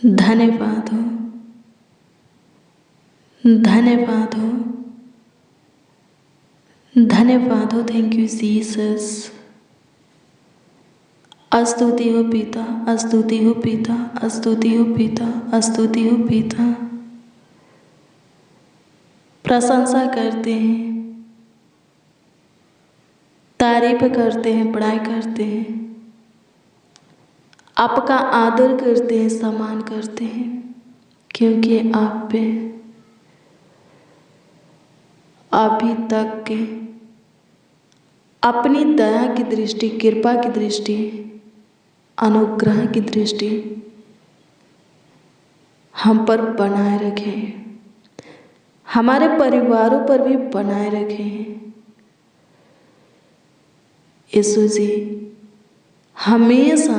धन्यवाद हो, धन्यवाद हो, धन्यवाद हो। Thank you Jesus. स्तुति हो पिता, स्तुति हो पिता, स्तुति हो पिता, स्तुति हो पिता। प्रशंसा करते हैं, तारीफ करते हैं, बड़ाई करते हैं, आपका आदर करते हैं, सम्मान करते हैं, क्योंकि आप पे अभी तक के अपनी दया की दृष्टि, कृपा की दृष्टि, अनुग्रह की दृष्टि हम पर बनाए रखे हैं, हमारे परिवारों पर भी बनाए रखे हैं। यीशु जी, हमेशा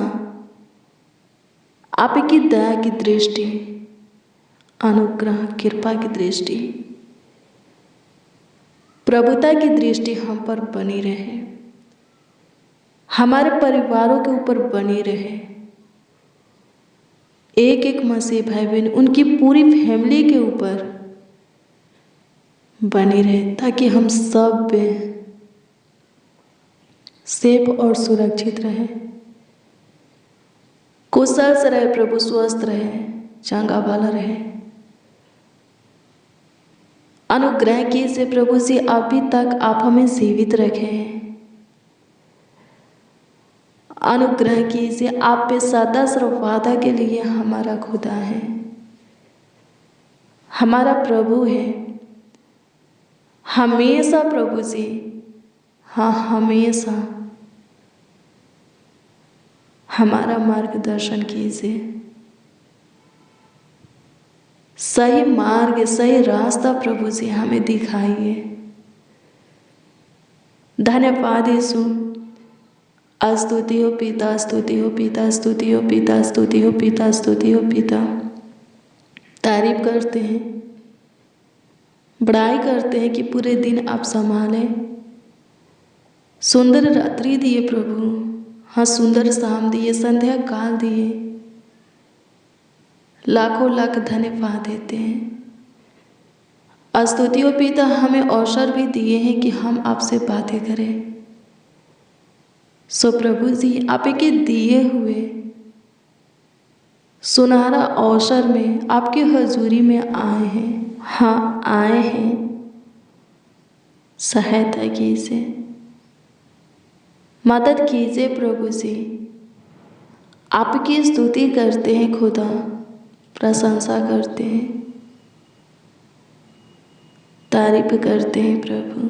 आपकी दया की दृष्टि, अनुग्रह, कृपा की दृष्टि, प्रभुता की दृष्टि हम पर बनी रहे, हमारे परिवारों के ऊपर बनी रहे। एक एक मसीह भाई बहन उनकी पूरी फैमिली के ऊपर बनी रहे, ताकि हम सब सेफ और सुरक्षित रहे, कुशल से रहे प्रभु, स्वस्थ रहे, चंगा भला रहे। अनुग्रह कीजिए प्रभु जी, अभी तक आप हमें जीवित रखे हैं। अनुग्रह कीजिए, आप पे सदा सर्वदा के लिए हमारा खुदा है, हमारा प्रभु है, हमेशा प्रभु जी, हाँ हमेशा हमारा मार्गदर्शन कीजिए, सही मार्ग, सही रास्ता प्रभु जी हमें दिखाइए। धन्यवाद यीशु। स्तुति हो पिता, स्तुति हो पिता, स्तुति हो पिता, स्तुति हो पिता, स्तुति हो पिता। तारीफ करते हैं, बड़ाई करते हैं कि पूरे दिन आप संभालें। सुंदर रात्रि दिए प्रभु, हाँ सुंदर शाम दिए, संध्या काल दिए, लाखों लाख धन्यवाद देते हैं। स्तुति हो पिता, हमें अवसर भी दिए हैं कि हम आपसे बातें करें। सो प्रभु जी, आपके दिए हुए सुनहरा अवसर में आपकी हजूरी में आए हैं, हाँ आए हैं। सहायता कीजिए, मदद कीजिए प्रभु जी। आपकी स्तुति करते हैं खुदा, प्रशंसा करते हैं, तारीफ करते हैं प्रभु,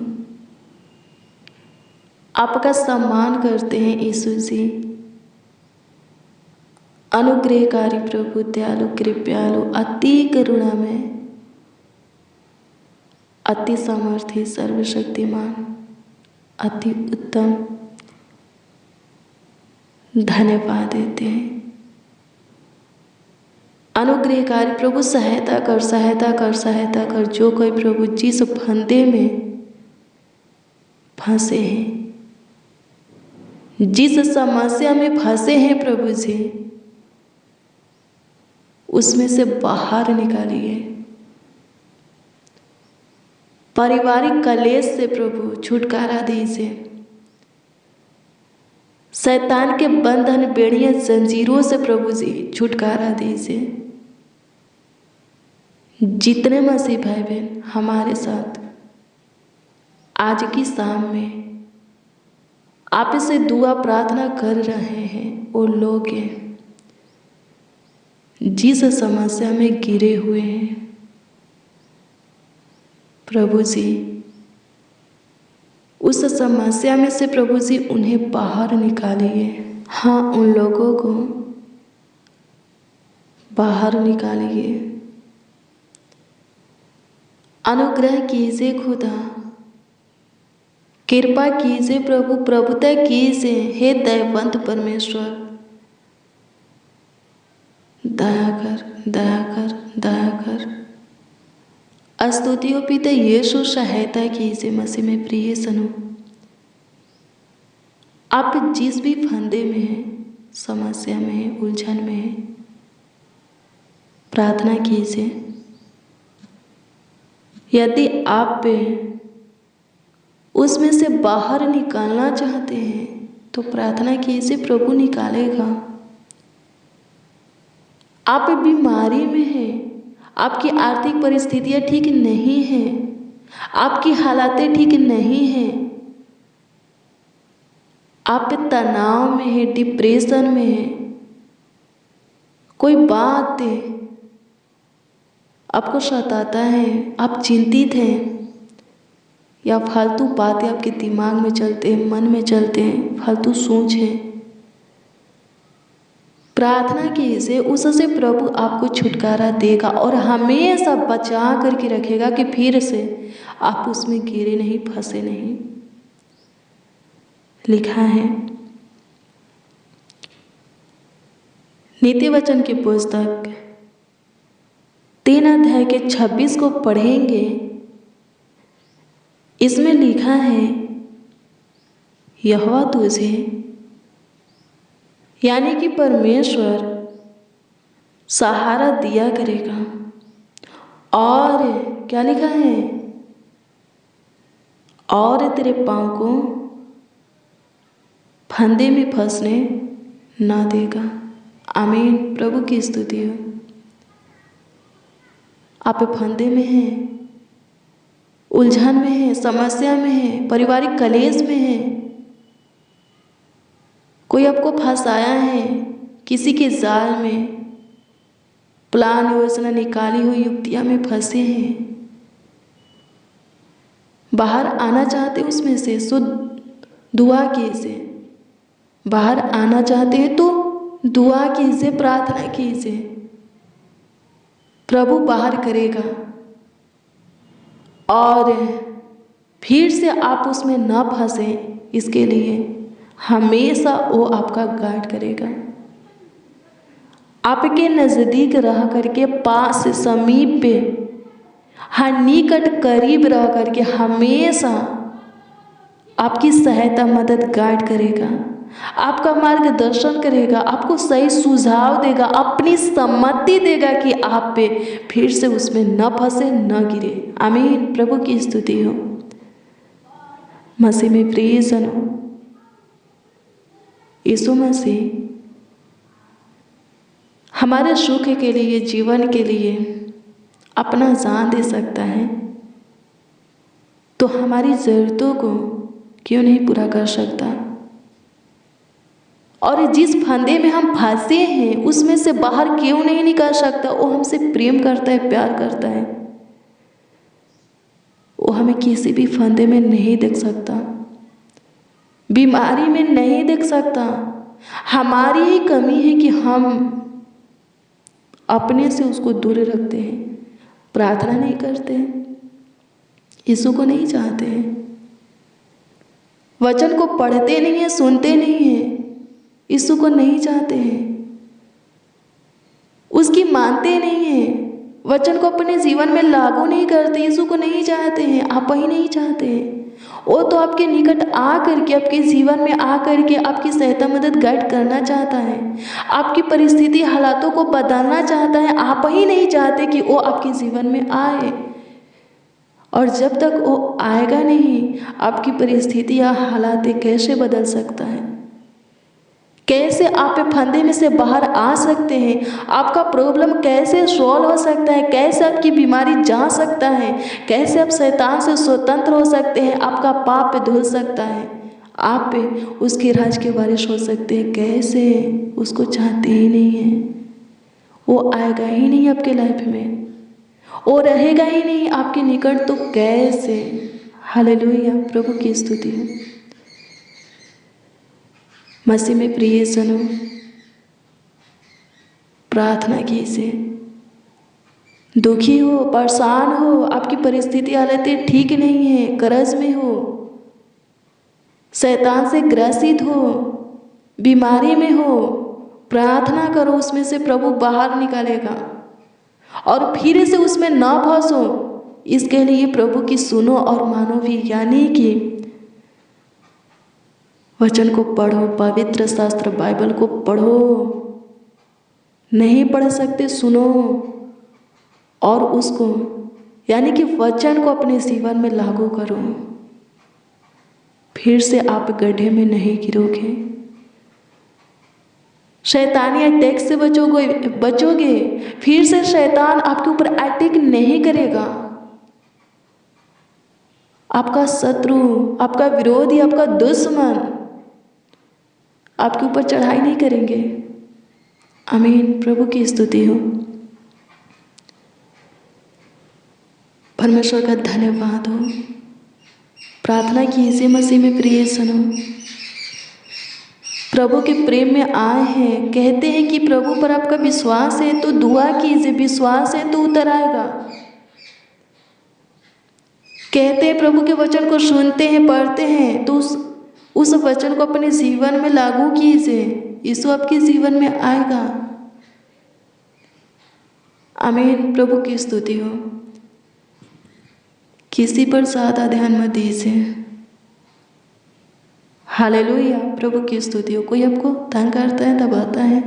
आपका सम्मान करते हैं यीशु जी। अनुग्रहकारी प्रभु, दयालु, कृपालु, अति करुणा में, अति सामर्थी, सर्वशक्तिमान, अति उत्तम, धन्यवाद देते हैं। अनुग्रहकारी प्रभु, सहायता कर, सहायता कर, सहायता कर। जो कोई प्रभु जिस फंदे में फंसे हैं, जिस समस्या में फंसे हैं प्रभु जी, उसमें से बाहर निकालिए। पारिवारिक कलेश से प्रभु छुटकारा दीजिए, शैतान के बंधन, बेड़ियां, जंजीरों से प्रभु जी छुटकारा दीजिए। जितने मसीह भाई बहन हमारे साथ आज की शाम में आप से दुआ प्रार्थना कर रहे हैं, वो लोग हैं जिस समस्या में गिरे हुए हैं प्रभु जी, उस समस्या में से प्रभु जी उन्हें बाहर निकालिए। हाँ, उन लोगों को बाहर निकालिए। अनुग्रह कीजिए खुदा, कृपा कीजिए प्रभु, प्रभुता कीजिए। हे दयावंत परमेश्वर, दया कर, दया कर, दया कर। स्तुति हो पिता यीशु, सहायता कीजिए मसीह में प्रिय सनु। आप जिस भी फंदे में हैं, समस्या में हैं, उलझन में हैं, प्रार्थना कीजिए। यदि आप उसमें से बाहर निकालना चाहते हैं तो प्रार्थना कीजिए, प्रभु निकालेगा। आप बीमारी में हैं, आपकी आर्थिक परिस्थितियां ठीक नहीं हैं, आपकी हालातें ठीक नहीं हैं, आप तनाव में हैं, डिप्रेशन में हैं, कोई बात आपको सताता है, आप चिंतित हैं, या फालतू बातें आपके दिमाग में चलते हैं, मन में चलते हैं, फालतू सोच है, प्रार्थना कीजिए, उससे प्रभु आपको छुटकारा देगा और हमेशा बचा करके रखेगा कि फिर से आप उसमें गिरे नहीं, फंसे नहीं। लिखा है नीति वचन की पुस्तक 3 अध्याय के 26 को पढ़ेंगे। इसमें लिखा है यहोवा तुझे, यानी कि परमेश्वर सहारा दिया करेगा। और क्या लिखा है, और तेरे पांव को फंदे में फंसने ना देगा। आमीन। प्रभु की स्तुति हो। आप फंदे में हैं, उलझन में हैं, समस्या में हैं, पारिवारिक कलेश में हैं, कोई आपको फंसाया है किसी के जाल में, प्लान योजना निकाली हुई युक्तियां में फंसे हैं, बाहर आना चाहते उसमें से, शुद्ध दुआ कीजिए। बाहर आना चाहते हैं तो दुआ कीजिए, प्रार्थना कीजिए, प्रभु बाहर करेगा और फिर से आप उसमें न फंसे, इसके लिए हमेशा वो आपका गार्ड करेगा। आपके नज़दीक रह करके, पास समीप पे, हर निकट करीब रह करके हमेशा आपकी सहायता, मदद, गाइड करेगा, आपका मार्गदर्शन करेगा, आपको सही सुझाव देगा, अपनी सम्मति देगा कि आप पे फिर से उसमें न फंसे, न गिरे। आमीन। प्रभु की स्तुति हो। मसीह में प्रिय जनो, यीशु मसीह हमारे सुख के लिए, जीवन के लिए अपना जान दे सकता है, तो हमारी ज़रूरतों को क्यों नहीं पूरा कर सकता। और जिस फंदे में हम फंसे हैं उसमें से बाहर क्यों नहीं निकाल सकता। वो हमसे प्रेम करता है, प्यार करता है, वो हमें किसी भी फंदे में नहीं देख सकता, बीमारी में नहीं देख सकता। हमारी ही कमी है कि हम अपने से उसको दूर रखते हैं, प्रार्थना नहीं करते हैं, यीशु को नहीं चाहते हैं, वचन को पढ़ते नहीं हैं, सुनते नहीं हैं, यीशु को नहीं चाहते हैं, उसकी मानते नहीं हैं, वचन को अपने जीवन में लागू नहीं करते, यीशु को नहीं चाहते हैं, आप ही नहीं चाहते हैं। वो तो आपके निकट आ करके, आपके जीवन में आ करके आपकी सहायता, मदद, गाइड करना चाहता है, आपकी परिस्थिति, हालातों को बदलना चाहता है। आप ही नहीं चाहते कि वो आपके जीवन में आए। और जब तक वो आएगा नहीं, आपकी परिस्थिति या हालातें कैसे बदल सकता है, कैसे आप फंदे में से बाहर आ सकते हैं, आपका प्रॉब्लम कैसे सॉल्व हो सकता है, कैसे आपकी बीमारी जा सकता है, कैसे आप शैतान से स्वतंत्र हो सकते हैं, आपका पाप धुल सकता है, आप पे उसके राज के वारिस हो सकते हैं। कैसे उसको चाहते ही नहीं है, वो आएगा ही नहीं आपके लाइफ में, वो रहेगा ही नहीं आपके निकट, तो कैसे। हालेलुया। प्रभु की स्तुति है। मसीह में प्रिय जनो, प्रार्थना कीजिए। दुखी हो, परेशान हो, आपकी परिस्थिति, हालतें ठीक नहीं है, कर्ज में हो, शैतान से ग्रसित हो, बीमारी में हो, प्रार्थना करो, उसमें से प्रभु बाहर निकालेगा और फिर से उसमें ना फंसो। इसके लिए प्रभु की सुनो और मानो भी, यानी कि वचन को पढ़ो, पवित्र शास्त्र बाइबल को पढ़ो। नहीं पढ़ सकते, सुनो, और उसको यानी कि वचन को अपने जीवन में लागू करो। फिर से आप गड्ढे में नहीं गिरोगे, शैतानी अटैक से बचोगे। फिर से शैतान आपके ऊपर अटैक नहीं करेगा। आपका शत्रु, आपका विरोधी, आपका दुश्मन आपके ऊपर चढ़ाई नहीं करेंगे। आमीन। प्रभु की स्तुति हो। परमेश्वर का धन्यवाद हो। प्रार्थना कीजिए मसीह में प्रिय सुनो, प्रभु के प्रेम में आए हैं। कहते हैं कि प्रभु पर आपका विश्वास है तो दुआ कीजिए, विश्वास है तो उतर आएगा। कहते हैं प्रभु के वचन को सुनते हैं, पढ़ते हैं तो उस वचन को अपने जीवन में लागू कीजिए, यीशु आपके जीवन में आएगा। आमीन। प्रभु की स्तुति हो। किसी पर ज़्यादा ध्यान मत दीजिए। हालेलुया। प्रभु की स्तुति हो। कोई आपको तंग करता है, दबाता है,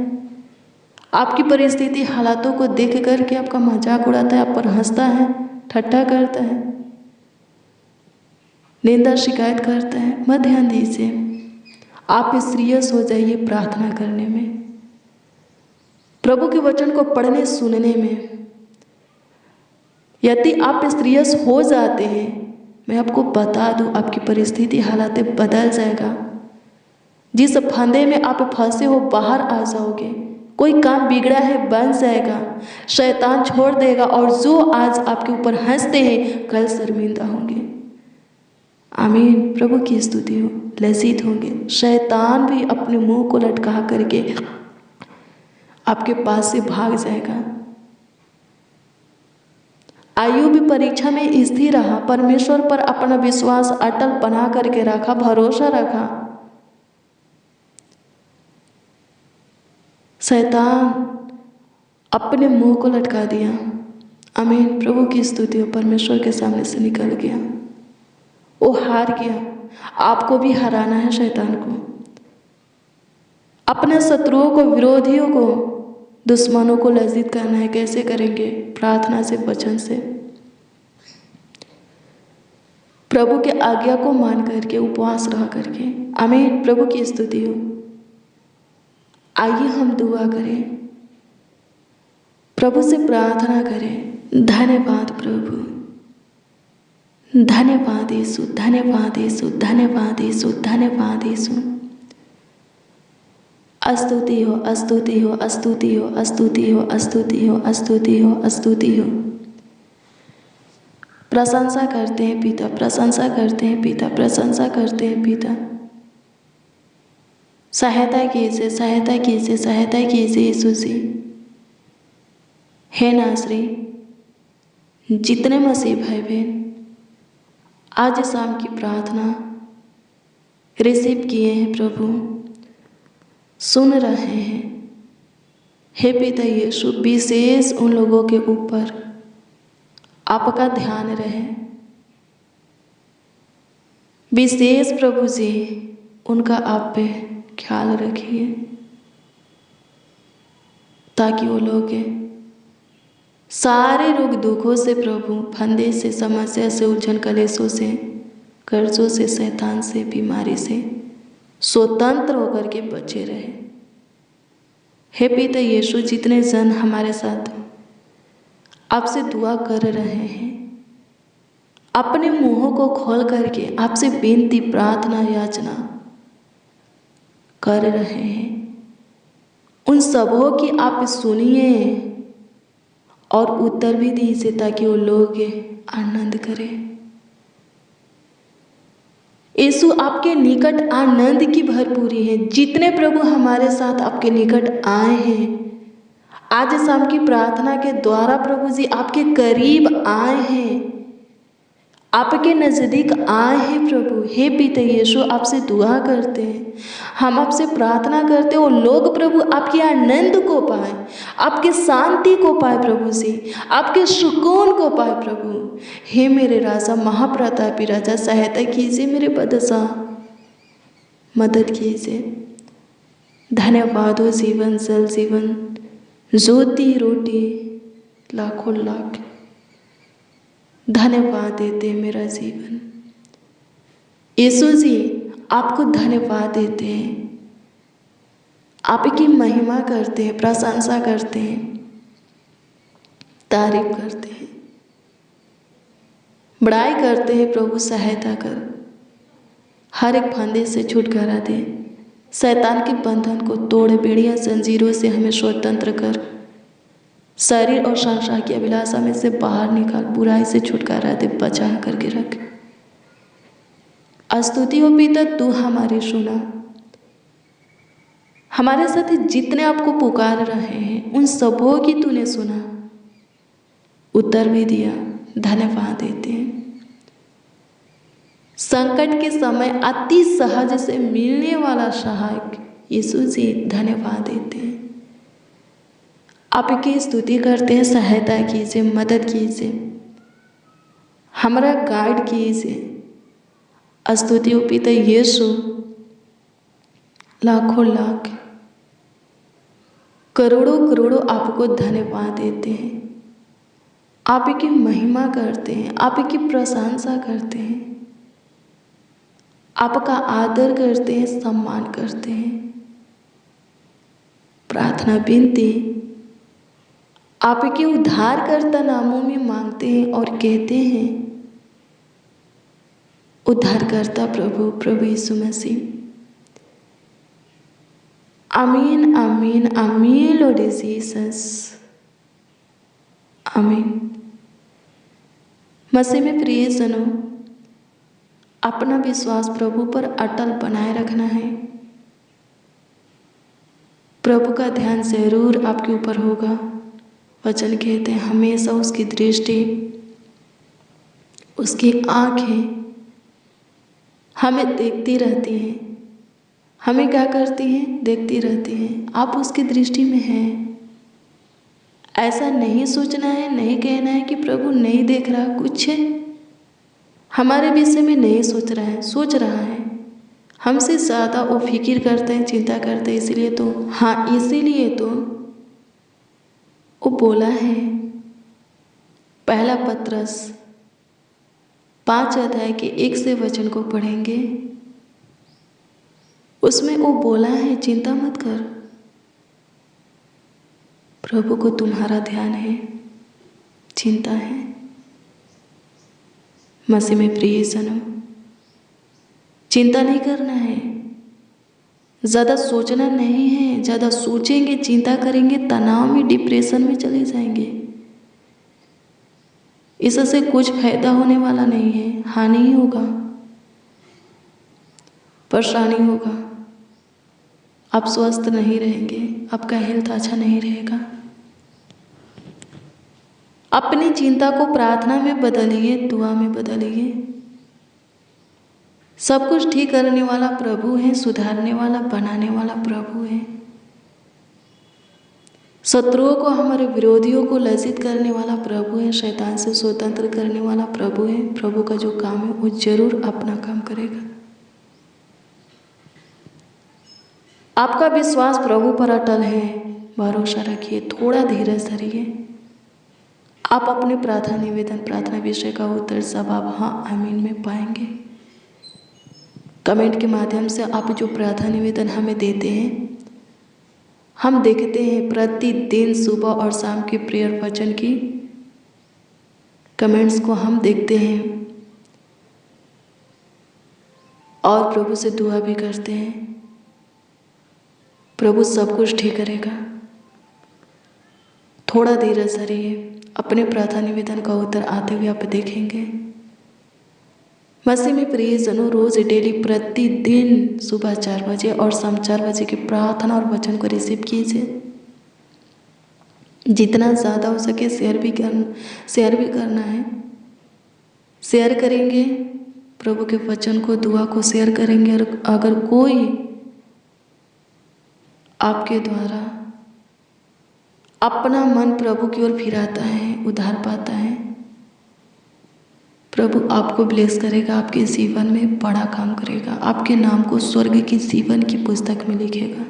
आपकी परिस्थिति हालातों को देख करके आपका मजाक उड़ाता है, आप पर हंसता है, ठट्ठा करता है, निंदा शिकायत करता है, मत ध्यान दीजिए। आप सीरियस हो जाइए प्रार्थना करने में, प्रभु के वचन को पढ़ने सुनने में। यदि आप सीरियस हो जाते हैं, मैं आपको बता दूं, आपकी परिस्थिति हालातें बदल जाएगा। जिस फंदे में आप फंसे हो बाहर आ जाओगे। कोई काम बिगड़ा है बन जाएगा, शैतान छोड़ देगा, और जो आज आपके ऊपर हंसते हैं कल शर्मिंदा होंगे। आमीन। प्रभु की स्तुति हो। लज्जित होंगे। शैतान भी अपने मुंह को लटका करके आपके पास से भाग जाएगा। आयु भी परीक्षा में स्थिर रहा, परमेश्वर पर अपना विश्वास अटल बना करके रखा, भरोसा रखा। शैतान अपने मुंह को लटका दिया। आमीन। प्रभु की स्तुति हो। परमेश्वर के सामने से निकल गया, वो हार गया। आपको भी हराना है शैतान को, अपने शत्रुओं को, विरोधियों को, दुश्मनों को लज्जित करना है। कैसे करेंगे? प्रार्थना से, वचन से, प्रभु के आज्ञा को मान करके, उपवास रह करके। आमीन। प्रभु की स्तुति हो। आइए हम दुआ करें, प्रभु से प्रार्थना करें। धन्यवाद प्रभु, धन्यवाद यीशु, धन्यवाद यीशु, धन्यवाद यीशु, धन्यवाद यीशु। स्तुति हो, स्तुति हो, स्तुति हो, स्तुति हो, स्तुति हो, स्तुति हो, स्तुति हो। प्रशंसा करते हैं पिता, प्रशंसा करते हैं पिता, प्रशंसा करते हैं पिता। सहायता कीजिए, सहायता कीजिए, सहायता कीजिए यीशु जी। हे नासरी, जितने मसीह भाई बहन आज शाम की प्रार्थना रिसीव किए हैं प्रभु, सुन रहे हैं, हे पिता यीशु, विशेष उन लोगों के ऊपर आपका ध्यान रहे। विशेष प्रभु जी उनका आप पे ख्याल रखिए, ताकि वो लोग सारे रोग दुखों से, प्रभु फंदे से, समस्या से, उलझन कलेशों से, कर्जों से, शैतान से, बीमारी से स्वतंत्र होकर के बचे रहे। हे पिता यीशु, जितने जन हमारे साथ आपसे दुआ कर रहे हैं, अपने मुंहों को खोल करके आपसे विनती, प्रार्थना, याचना कर रहे हैं, उन सबों की आप सुनिए और उत्तर भी दीजिए, ताकि वो लोग आनंद करें। यीशु, आपके निकट आनंद की भरपूरी है। जितने प्रभु हमारे साथ आपके निकट आए हैं, आज शाम की प्रार्थना के द्वारा प्रभु जी आपके करीब आए हैं, आपके नज़दीक आए हैं प्रभु। हे पिता यीशु, आपसे दुआ करते हैं, हम आपसे प्रार्थना करते हैं, वो लोग प्रभु आपके आनंद को पाए, आपके शांति को पाए प्रभु जी, आपके सुकून को पाए प्रभु। हे मेरे राजा, महाप्रतापी राजा, सहायता कीजिए मेरे बदशाह, मदद कीजिए। धन्यवाद हो जीवन जल, जीवन ज्योति, रोटी, लाखों लाख धन्यवाद देते हैं मेरा जीवन। यीशु जी आपको धन्यवाद देते हैं, आपकी महिमा करते हैं, प्रशंसा करते हैं, तारीफ करते हैं, बड़ाई करते हैं। प्रभु सहायता कर, हर एक फंदे से छुटकारा दे, शैतान के बंधन को तोड़े, बेड़ियां जंजीरों से हमें स्वतंत्र कर, शरीर और संसार की अभिलाषा में से बाहर निकाल, बुराई से छुटकारा दे, बचा करके रख। स्तुति हो पिता, तू हमारी सुना। हमारे साथ जितने आपको पुकार रहे हैं उन सबों की तूने सुना, उत्तर भी दिया। धन्यवाद देते हैं। संकट के समय अति सहज से मिलने वाला सहायक यीशु जी धन्यवाद देते हैं। आपकी स्तुति करते हैं, सहायता कीजिए, मदद कीजिए, हमारा गाइड कीजिए। स्तुति हो पिता यीशु, लाखों लाख करोड़ों करोड़ों आपको धन्यवाद देते हैं, आपकी महिमा करते हैं, आपकी प्रशंसा करते हैं, आपका आदर करते हैं, सम्मान करते हैं। प्रार्थना विनती आपके उद्धारकर्ता नामों में मांगते हैं और कहते हैं, उद्धारकर्ता प्रभु, प्रभु यीशु मसीह। आमीन आमीन आमीन लॉर्ड जीसस, आमीन। मसीह में प्रिय जनों, अपना विश्वास प्रभु पर अटल बनाए रखना है। प्रभु का ध्यान जरूर आपके ऊपर होगा। वचन कहते हैं हमेशा उसकी दृष्टि, उसकी आंखें हमें देखती रहती हैं। हमें क्या करती हैं? देखती रहती हैं। आप उसकी दृष्टि में हैं। ऐसा नहीं सोचना है, नहीं कहना है कि प्रभु नहीं देख रहा, कुछ हमारे विषय में नहीं सोच रहा है, सोच रहा है। हमसे ज़्यादा वो फिक्र करते हैं, चिंता करते हैं। इसीलिए तो, हाँ इसीलिए तो वो बोला है, पहला पत्रस 5 अध्याय के 1 से वचन को पढ़ेंगे। उसमें वो बोला है, चिंता मत कर, प्रभु को तुम्हारा ध्यान है, चिंता है। मसीह में प्रिय जनों, चिंता नहीं करना है, ज़्यादा सोचना नहीं है। ज़्यादा सोचेंगे, चिंता करेंगे, तनाव में, डिप्रेशन में चले जाएंगे। इससे कुछ फायदा होने वाला नहीं है, हानि ही होगा, परेशानी होगा। आप स्वस्थ नहीं रहेंगे, आपका हेल्थ अच्छा नहीं रहेगा। अपनी चिंता को प्रार्थना में बदलिए, दुआ में बदलिए। सब कुछ ठीक करने वाला प्रभु है, सुधारने वाला, बनाने वाला प्रभु है। शत्रुओं को, हमारे विरोधियों को लज्जित करने वाला प्रभु है, शैतान से स्वतंत्र करने वाला प्रभु है। प्रभु का जो काम है वो जरूर अपना काम करेगा। आपका विश्वास प्रभु पर अटल है, भरोसा रखिए, थोड़ा धीरज धरिए। आप अपने प्रार्थना निवेदन, प्रार्थना विषय का उत्तर जवाब हाँ आमीन में पाएंगे। कमेंट के माध्यम से आप जो प्रार्थना निवेदन हमें देते हैं, हम देखते हैं प्रतिदिन सुबह और शाम की प्रेयर वचन की कमेंट्स को हम देखते हैं और प्रभु से दुआ भी करते हैं। प्रभु सब कुछ ठीक करेगा। थोड़ा धीरज धरिए, अपने प्रार्थना निवेदन का उत्तर आते हुए आप देखेंगे। मसीह में प्रिय जनों, रोज डेली प्रतिदिन सुबह 4 बजे और शाम 4 बजे की प्रार्थना और वचन को रिसीव कीजिए। जितना ज़्यादा हो सके शेयर भी करना है। शेयर करेंगे प्रभु के वचन को, दुआ को शेयर करेंगे। और अगर कोई आपके द्वारा अपना मन प्रभु की ओर फिराता है, उद्धार पाता है, प्रभु आपको ब्लेस करेगा, आपके जीवन में बड़ा काम करेगा, आपके नाम को स्वर्ग की जीवन की पुस्तक में लिखेगा।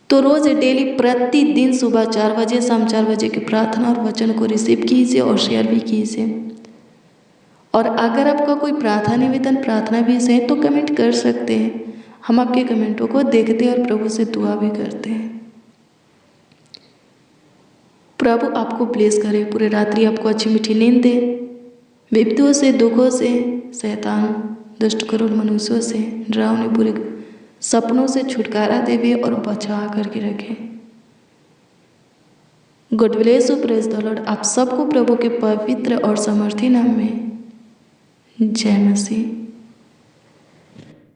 तो रोज़ डेली प्रतिदिन सुबह 4 बजे शाम 4 बजे की प्रार्थना और वचन को रिसीव कीजिए और शेयर भी कीजिए। और अगर आपका कोई प्रार्थना निवेदन प्रार्थना विषय है तो कमेंट कर सकते हैं, हम आपके कमेंटों को देखते हैं और प्रभु से दुआ भी करते हैं। प्रभु आपको ब्लेस करे, पूरे रात्रि आपको अच्छी मीठी नींद दे, विपत्तियों से दुखों से, शैतान दुष्ट करोड़ मनुष्यों से, डरावने पूरे सपनों से छुटकारा देवे और बचा करके रखे। God bless you, praise the Lord. आप सबको प्रभु के पवित्र और समर्थी नाम में जय मसीह।